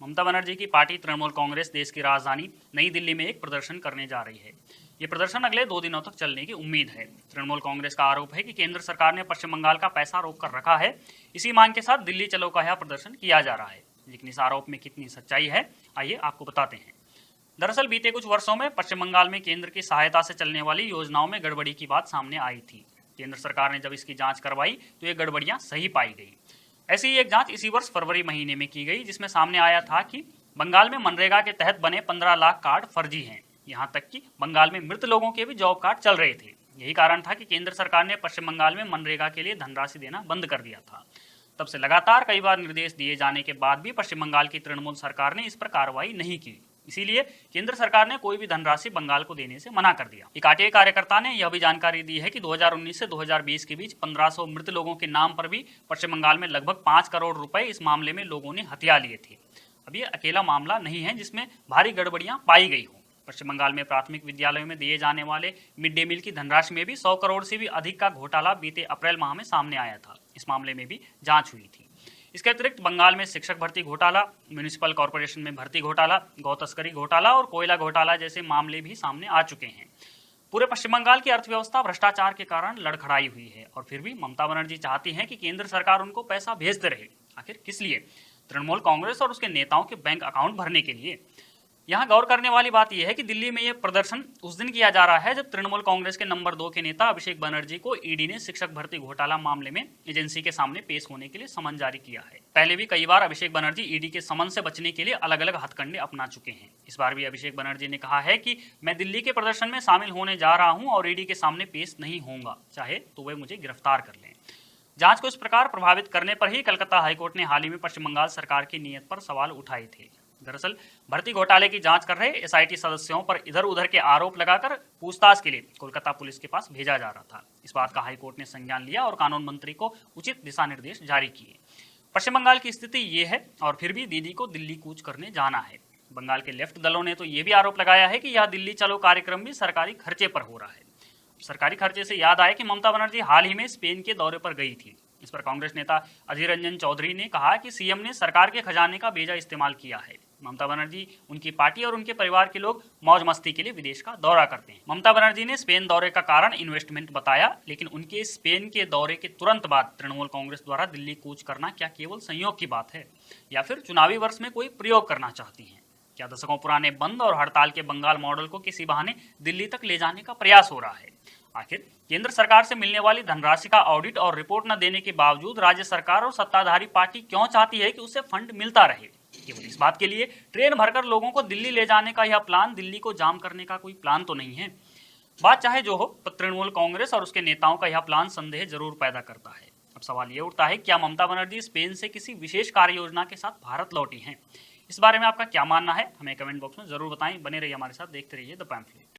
ममता बनर्जी की पार्टी तृणमूल कांग्रेस देश की राजधानी नई दिल्ली में एक प्रदर्शन करने जा रही है। ये प्रदर्शन अगले 2 दिनों तक चलने की उम्मीद है। तृणमूल कांग्रेस का आरोप है कि केंद्र सरकार ने पश्चिम बंगाल का पैसा रोक कर रखा है। इसी मांग के साथ दिल्ली चलो का यह प्रदर्शन किया जा रहा है। लेकिन इस आरोप में कितनी सच्चाई है, आइए आपको बताते हैं। दरअसल बीते कुछ वर्षों में पश्चिम बंगाल में केंद्र की सहायता से चलने वाली योजनाओं में गड़बड़ी की बात सामने आई थी। केंद्र सरकार ने जब इसकी जांच करवाई तो ये गड़बड़ियां सही पाई गई। ऐसी ही एक जांच इसी वर्ष फरवरी महीने में की गई, जिसमें सामने आया था कि बंगाल में मनरेगा के तहत बने 15 लाख कार्ड फर्जी हैं। यहाँ तक कि बंगाल में मृत लोगों के भी जॉब कार्ड चल रहे थे। यही कारण था कि केंद्र सरकार ने पश्चिम बंगाल में मनरेगा के लिए धनराशि देना बंद कर दिया था। तब से लगातार कई बार निर्देश दिए जाने के बाद भी पश्चिम बंगाल की तृणमूल सरकार ने इस पर कार्रवाई नहीं की। इसीलिए केंद्र सरकार ने कोई भी धनराशि बंगाल को देने से मना कर दिया। एक आरटीआई कार्यकर्ता ने यह भी जानकारी दी है कि 2019 से 2020 के बीच 1500 मृत लोगों के नाम पर भी पश्चिम बंगाल में लगभग 5 करोड़ रुपए इस मामले में लोगों ने हथिया लिए थे। अब ये अकेला मामला नहीं है जिसमें भारी गड़बड़ियां पाई गई हो। पश्चिम बंगाल में प्राथमिक विद्यालयों में दिए जाने वाले मिड डे मील की धनराशि में भी 100 करोड़ से भी अधिक का घोटाला बीते अप्रैल माह में सामने आया था। इस मामले में भी जांच हुई थी। इसके अतिरिक्त बंगाल में शिक्षक भर्ती घोटाला, म्यूनिसिपल कॉर्पोरेशन में भर्ती घोटाला, गौ तस्करी घोटाला और कोयला घोटाला जैसे मामले भी सामने आ चुके हैं। पूरे पश्चिम बंगाल की अर्थव्यवस्था भ्रष्टाचार के कारण लड़खड़ाई हुई है और फिर भी ममता बनर्जी चाहती हैं कि केंद्र सरकार उनको पैसा भेजते रहे। आखिर किस लिए? तृणमूल कांग्रेस और उसके नेताओं के बैंक अकाउंट भरने के लिए। यहाँ गौर करने वाली बात यह है कि दिल्ली में यह प्रदर्शन उस दिन किया जा रहा है जब तृणमूल कांग्रेस के नंबर 2 के नेता अभिषेक बनर्जी को ईडी ने शिक्षक भर्ती घोटाला मामले में एजेंसी के सामने पेश होने के लिए समन जारी किया है। पहले भी कई बार अभिषेक बनर्जी ईडी के समन से बचने के लिए अलग अलग हथकंडे अपना चुके हैं। इस बार भी अभिषेक बनर्जी ने कहा है कि मैं दिल्ली के प्रदर्शन में शामिल होने जा रहा हूं और ईडी के सामने पेश नहीं होऊंगा, चाहे तो वे मुझे गिरफ्तार कर लें। जांच को इस प्रकार प्रभावित करने पर ही कलकत्ता हाईकोर्ट ने हाल ही में पश्चिम बंगाल सरकार की नीयत पर सवाल उठाए थे। दरअसल भर्ती घोटाले की जांच कर रहे एसआईटी सदस्यों पर इधर उधर के आरोप लगाकर पूछताछ के लिए कोलकाता पुलिस के पास भेजा जा रहा था। इस बात का हाईकोर्ट ने संज्ञान लिया और कानून मंत्री को उचित दिशा निर्देश जारी किए। पश्चिम बंगाल की स्थिति ये है और फिर भी दीदी को दिल्ली कूच करने जाना है। बंगाल के लेफ्ट दलों ने तो ये भी आरोप लगाया है कि यह दिल्ली चलो कार्यक्रम भी सरकारी खर्चे पर हो रहा है। सरकारी खर्चे से याद आया कि ममता बनर्जी हाल ही में स्पेन के दौरे पर गई थी। इस पर कांग्रेस नेता अधीर रंजन चौधरी ने कहा कि सीएम ने सरकार के खजाने का बेजा इस्तेमाल किया है। ममता बनर्जी, उनकी पार्टी और उनके परिवार के लोग मौज मस्ती के लिए विदेश का दौरा करते हैं। ममता बनर्जी ने स्पेन दौरे का कारण इन्वेस्टमेंट बताया, लेकिन उनके स्पेन के दौरे के तुरंत बाद तृणमूल कांग्रेस द्वारा दिल्ली कूच करना क्या केवल संयोग की बात है या फिर चुनावी वर्ष में कोई प्रयोग करना चाहती हैं? क्या दशकों पुराने बंद और हड़ताल के बंगाल मॉडल को किसी बहाने दिल्ली तक ले जाने का प्रयास हो रहा है? आखिर केंद्र सरकार से मिलने वाली धनराशि का ऑडिट और रिपोर्ट न देने के बावजूद राज्य सरकार और सत्ताधारी पार्टी क्यों चाहती है कि उसे फंड मिलता रहे? केवल इस बात के लिए ट्रेन भरकर लोगों को दिल्ली ले जाने का यह प्लान दिल्ली को जाम करने का कोई प्लान तो नहीं है। बात चाहे जो हो, तृणमूल कांग्रेस और उसके नेताओं का यह प्लान संदेह जरूर पैदा करता है। अब सवाल ये उठता है, क्या ममता बनर्जी स्पेन से किसी विशेष कार्य योजना के साथ भारत लौटी हैं? इस बारे में आपका क्या मानना है, हमें कमेंट बॉक्स में जरूर बताएं। बने रहिए हमारे साथ, देखते रहिए द पैम्फलेट।